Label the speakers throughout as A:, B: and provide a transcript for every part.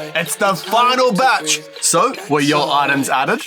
A: It's the final batch. So, were your items added?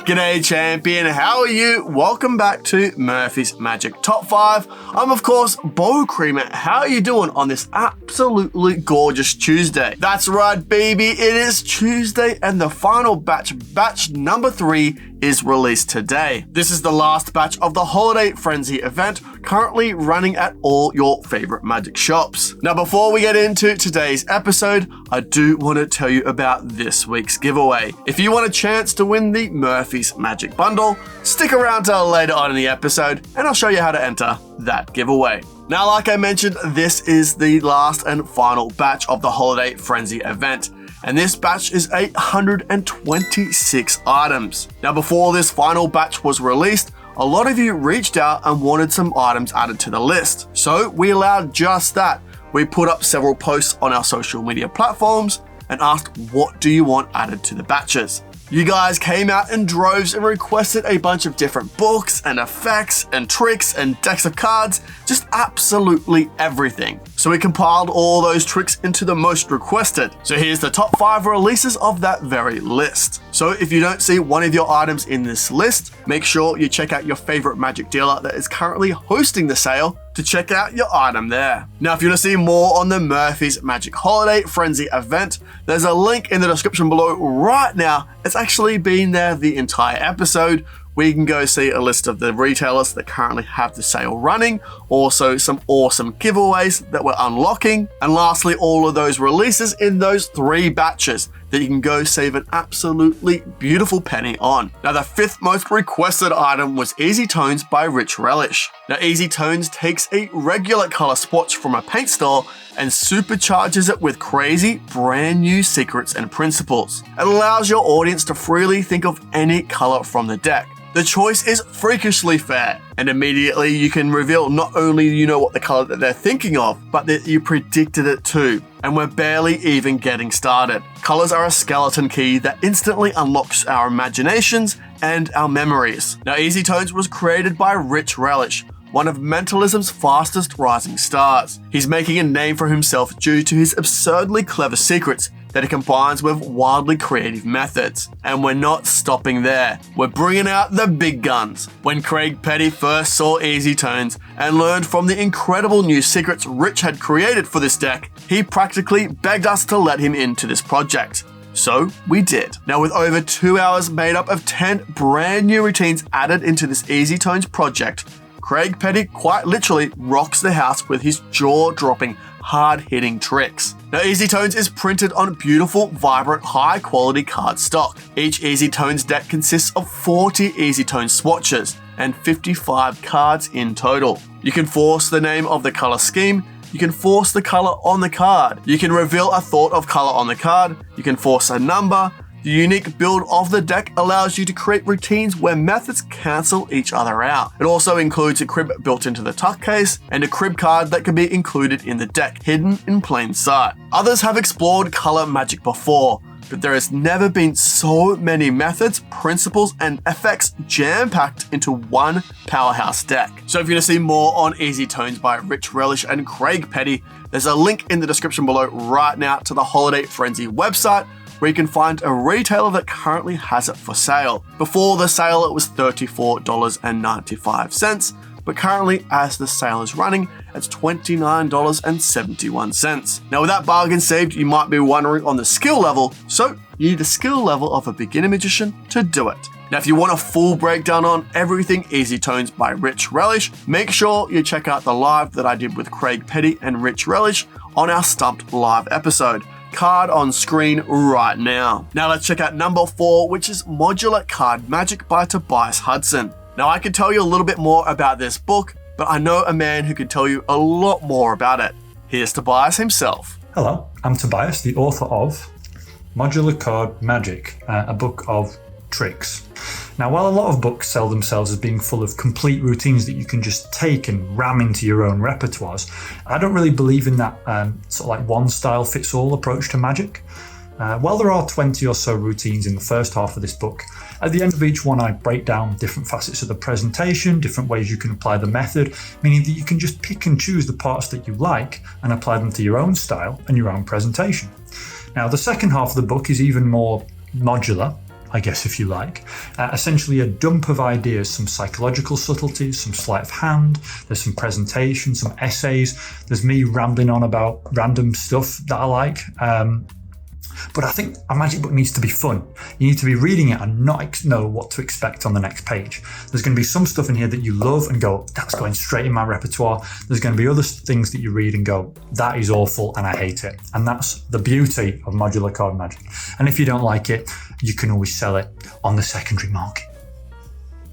A: G'day champion, how are you? Welcome back to Murphy's Magic Top 5. I'm of course Bo Creamer. How are you doing on this absolutely gorgeous Tuesday? That's right baby, it is Tuesday and the final batch number 3 is released today. This is the last batch of the Holiday Frenzy event currently running at all your favorite magic shops. Now before we get into today's episode, I do want to tell you about this week's giveaway. If you want a chance to win the Murphy's Magic Bundle, stick around till later on in the episode and I'll show you how to enter that giveaway. Now like I mentioned, this is the last and final batch of the Holiday Frenzy event. And this batch is 826 items. Now before this final batch was released, a lot of you reached out and wanted some items added to the list. So we allowed just that. We put up several posts on our social media platforms and asked, what do you want added to the batches? You guys came out in droves and requested a bunch of different books and effects and tricks and decks of cards, just absolutely everything. So we compiled all those tricks into the most requested. So here's the top 5 releases of that very list. So if you don't see one of your items in this list, make sure you check out your favorite magic dealer that is currently hosting the sale to check out your item there. Now, if you want to see more on the Murphy's Magic Holiday Frenzy event, there's a link in the description below right now. It's actually been there the entire episode, where you can go see a list of the retailers that currently have the sale running, also some awesome giveaways that we're unlocking, and lastly, all of those releases in those 3 batches that you can go save an absolutely beautiful penny on. Now, the 5th most requested item was Easy Tones by Rich Relish. Now, Easy Tones takes a regular color swatch from a paint store and supercharges it with crazy brand new secrets and principles. It allows your audience to freely think of any color from the deck. The choice is freakishly fair, and immediately you can reveal not only you know what the color that they're thinking of, but that you predicted it too. And we're barely even getting started. Colors are a skeleton key that instantly unlocks our imaginations and our memories. Now, Easy Tones was created by Rich Relish, one of mentalism's fastest rising stars. He's making a name for himself due to his absurdly clever secrets that he combines with wildly creative methods. And we're not stopping there. We're bringing out the big guns. When Craig Petty first saw Easy Tones and learned from the incredible new secrets Rich had created for this deck, he practically begged us to let him into this project. So we did. Now, with over 2 hours made up of 10 brand new routines added into this Easy Tones project, Craig Petty quite literally rocks the house with his jaw-dropping, hard-hitting tricks. Now, Easy Tones is printed on beautiful, vibrant, high-quality card stock. Each Easy Tones deck consists of 40 Easy Tones swatches and 55 cards in total. You can force the name of the color scheme. You can force the color on the card. You can reveal a thought of color on the card. You can force a number. The unique build of the deck allows you to create routines where methods cancel each other out. It also includes a crib built into the tuck case and a crib card that can be included in the deck, hidden in plain sight. Others have explored color magic before, but there has never been so many methods, principles, and effects jam-packed into one powerhouse deck. So if you're going to see more on Easy Tones by Rich Relish and Craig Petty, there's a link in the description below right now to the Holiday Frenzy website, where you can find a retailer that currently has it for sale. Before the sale, it was $34.95, but currently, as the sale is running, it's $29.71. Now, with that bargain saved, you might be wondering on the skill level, so you need the skill level of a beginner magician to do it. Now, if you want a full breakdown on everything Easy Tones by Rich Relish, make sure you check out the live that I did with Craig Petty and Rich Relish on our Stumped Live episode. Card on screen right now. Now let's check out number 4, which is Modular Card Magic by Tobias Hudson. Now I could tell you a little bit more about this book, but I know a man who can tell you a lot more about it. Here's Tobias himself.
B: Hello, I'm Tobias, the author of Modular Card Magic, a book of tricks. Now, while a lot of books sell themselves as being full of complete routines that you can just take and ram into your own repertoires, I don't really believe in that sort of like one style fits all approach to magic. While there are 20 or so routines in the first half of this book, at the end of each one I break down different facets of the presentation, different ways you can apply the method, meaning that you can just pick and choose the parts that you like and apply them to your own style and your own presentation. Now, the second half of the book is even more modular, I guess, if you like. Essentially a dump of ideas, some psychological subtleties, some sleight of hand, there's some presentation, some essays, there's me rambling on about random stuff that I like. But I think a magic book needs to be fun. You need to be reading it and not know what to expect on the next page. There's going to be some stuff in here that you love and go, that's going straight in my repertoire. There's going to be other things that you read and go, that is awful and I hate it. And that's the beauty of modular card magic. And if you don't like it, you can always sell it on the secondary market.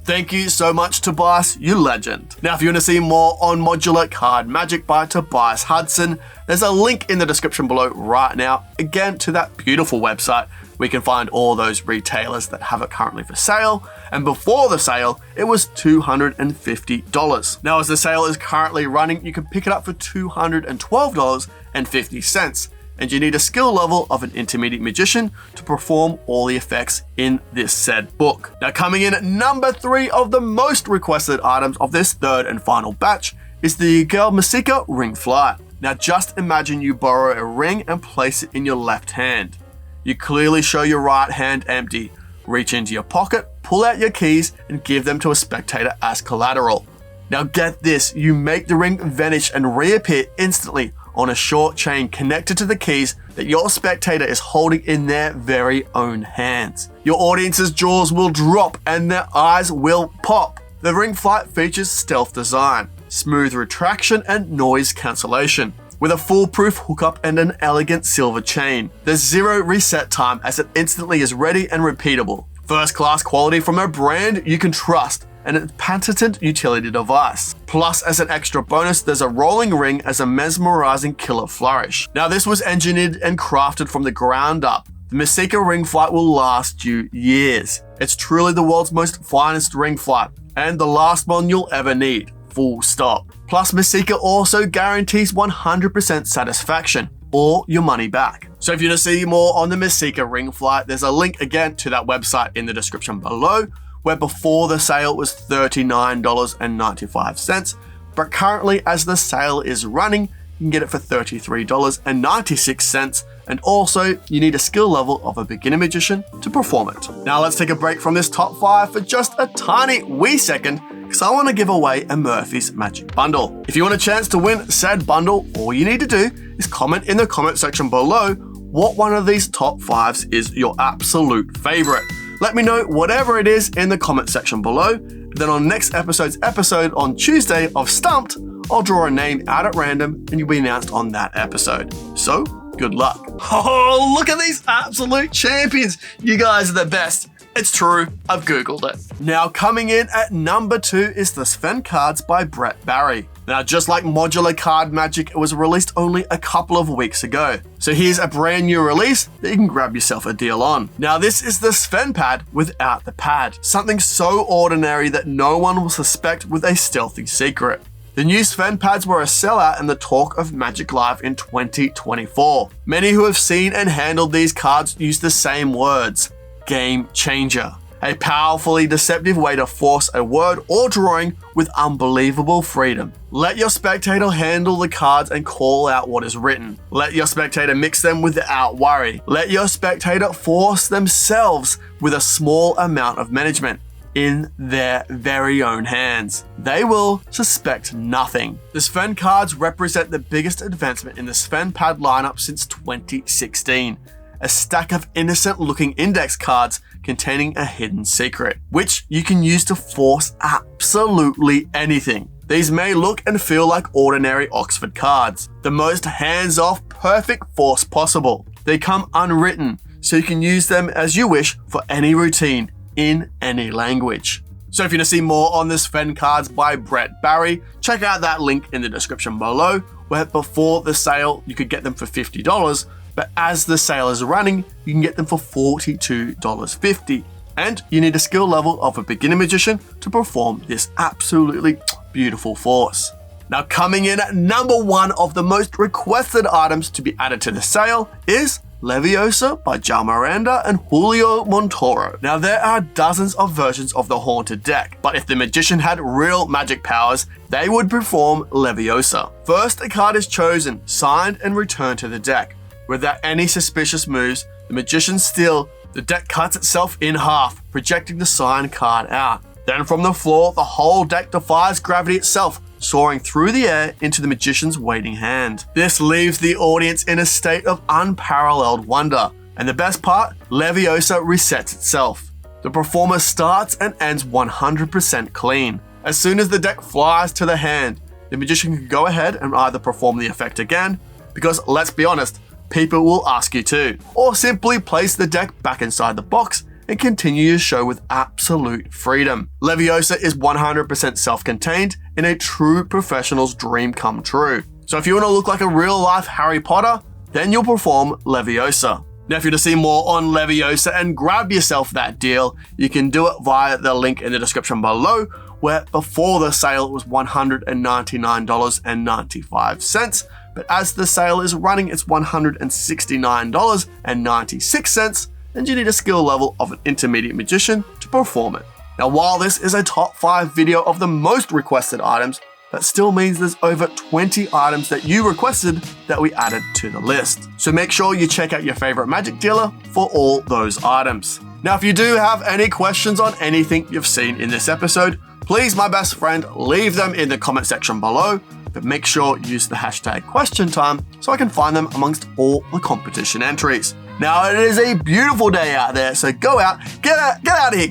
A: Thank you so much, Tobias, you legend. Now, if you want to see more on Modular Card Magic by Tobias Hudson, there's a link in the description below right now, again, to that beautiful website. We can find all those retailers that have it currently for sale, and before the sale, it was $250. Now, as the sale is currently running, you can pick it up for $212.50. And you need a skill level of an intermediate magician to perform all the effects in this said book. Now, coming in at number 3 of the most requested items of this third and final batch is the Yigael Masika Ring Flight. Now, just imagine you borrow a ring and place it in your left hand. You clearly show your right hand empty. Reach into your pocket, pull out your keys, and give them to a spectator as collateral. Now, get this, you make the ring vanish and reappear instantly on a short chain connected to the keys that your spectator is holding in their very own hands. Your audience's jaws will drop and their eyes will pop. The Ring Flight features stealth design, smooth retraction and noise cancellation, with a foolproof hookup and an elegant silver chain. There's zero reset time as it instantly is ready and repeatable. First class quality from a brand you can trust, and a patented utility device. Plus, as an extra bonus, there's a rolling ring as a mesmerizing killer flourish. Now, this was engineered and crafted from the ground up. The Masika Ring Flight will last you years. It's truly the world's most finest ring flight, and the last one you'll ever need. Full stop. Plus, Masika also guarantees 100% satisfaction, or your money back. So if you want to see more on the Masika Ring Flight, there's a link again to that website in the description below, where before the sale was $39.95, but currently as the sale is running, you can get it for $33.96, and also you need a skill level of a beginner magician to perform it. Now let's take a break from this top 5 for just a tiny wee second, because I want to give away a Murphy's Magic Bundle. If you want a chance to win said bundle, all you need to do is comment in the comment section below what one of these top 5s is your absolute favorite. Let me know whatever it is in the comment section below. Then on next episode on Tuesday of Stumped, I'll draw a name out at random and you'll be announced on that episode. So, good luck. Oh, look at these absolute champions. You guys are the best. It's true, I've Googled it. Now, coming in at number 2 is the Sven cards by Brett Barry. Now, just like Modular Card Magic, it was released only a couple of weeks ago. So here's a brand new release that you can grab yourself a deal on. Now, this is the Sven pad without the pad. Something so ordinary that no one will suspect with a stealthy secret. The new Sven pads were a sellout and the talk of Magic Live in 2024. Many who have seen and handled these cards use the same words. Game changer. A powerfully deceptive way to force a word or drawing with unbelievable freedom. Let your spectator handle the cards and call out what is written. Let your spectator mix them without worry. Let your spectator force themselves with a small amount of management in their very own hands. They will suspect nothing. The Sven cards represent the biggest advancement in the Sven pad lineup since 2016. A stack of innocent-looking index cards containing a hidden secret, which you can use to force absolutely anything. These may look and feel like ordinary Oxford cards, the most hands-off, perfect force possible. They come unwritten, so you can use them as you wish for any routine in any language. So if you want to see more on the Sven cards by Brett Barry, check out that link in the description below, where before the sale you could get them for $50, but as the sale is running, you can get them for $42.50. And you need a skill level of a beginner magician to perform this absolutely beautiful force. Now, coming in at number 1 of the most requested items to be added to the sale is Leviosa by Ja Miranda and Julio Montoro. Now there are dozens of versions of the Haunted deck, but if the magician had real magic powers, they would perform Leviosa. First, a card is chosen, signed, and returned to the deck. Without any suspicious moves, the magician's steal, the deck cuts itself in half, projecting the signed card out. Then from the floor, the whole deck defies gravity itself, soaring through the air into the magician's waiting hand. This leaves the audience in a state of unparalleled wonder. And the best part, Leviosa resets itself. The performer starts and ends 100% clean. As soon as the deck flies to the hand, the magician can go ahead and either perform the effect again, because let's be honest, people will ask you to, or simply place the deck back inside the box and continue your show with absolute freedom. Leviosa is 100% self-contained in a true professional's dream come true. So if you want to look like a real-life Harry Potter, then you'll perform Leviosa. Now if you want to see more on Leviosa and grab yourself that deal, you can do it via the link in the description below, where before the sale it was $199.95, but as the sale is running it's $169.96, and you need a skill level of an intermediate magician to perform it. Now while this is a top 5 video of the most requested items, that still means there's over 20 items that you requested that we added to the list. So make sure you check out your favorite magic dealer for all those items. Now if you do have any questions on anything you've seen in this episode, please, my best friend, leave them in the comment section below, but make sure you use the hashtag question time so I can find them amongst all the competition entries. Now it is a beautiful day out there, so go out, get out of here,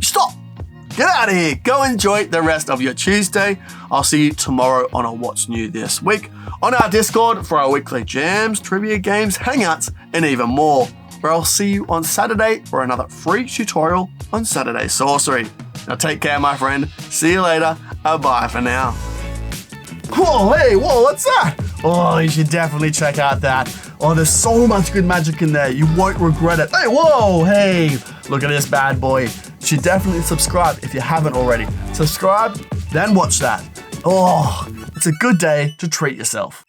A: stop, get out of here, go enjoy the rest of your Tuesday. I'll see you tomorrow on a What's New This Week, on our Discord for our weekly jams, trivia games, hangouts, and even more, where I'll see you on Saturday for another free tutorial on Saturday Sorcery. Now take care, my friend, see you later, bye for now. Whoa, hey, whoa, what's that? Oh, you should definitely check out that. Oh, there's so much good magic in there. You won't regret it. Hey, whoa, hey, look at this bad boy. You should definitely subscribe if you haven't already. Subscribe, then watch that. Oh, it's a good day to treat yourself.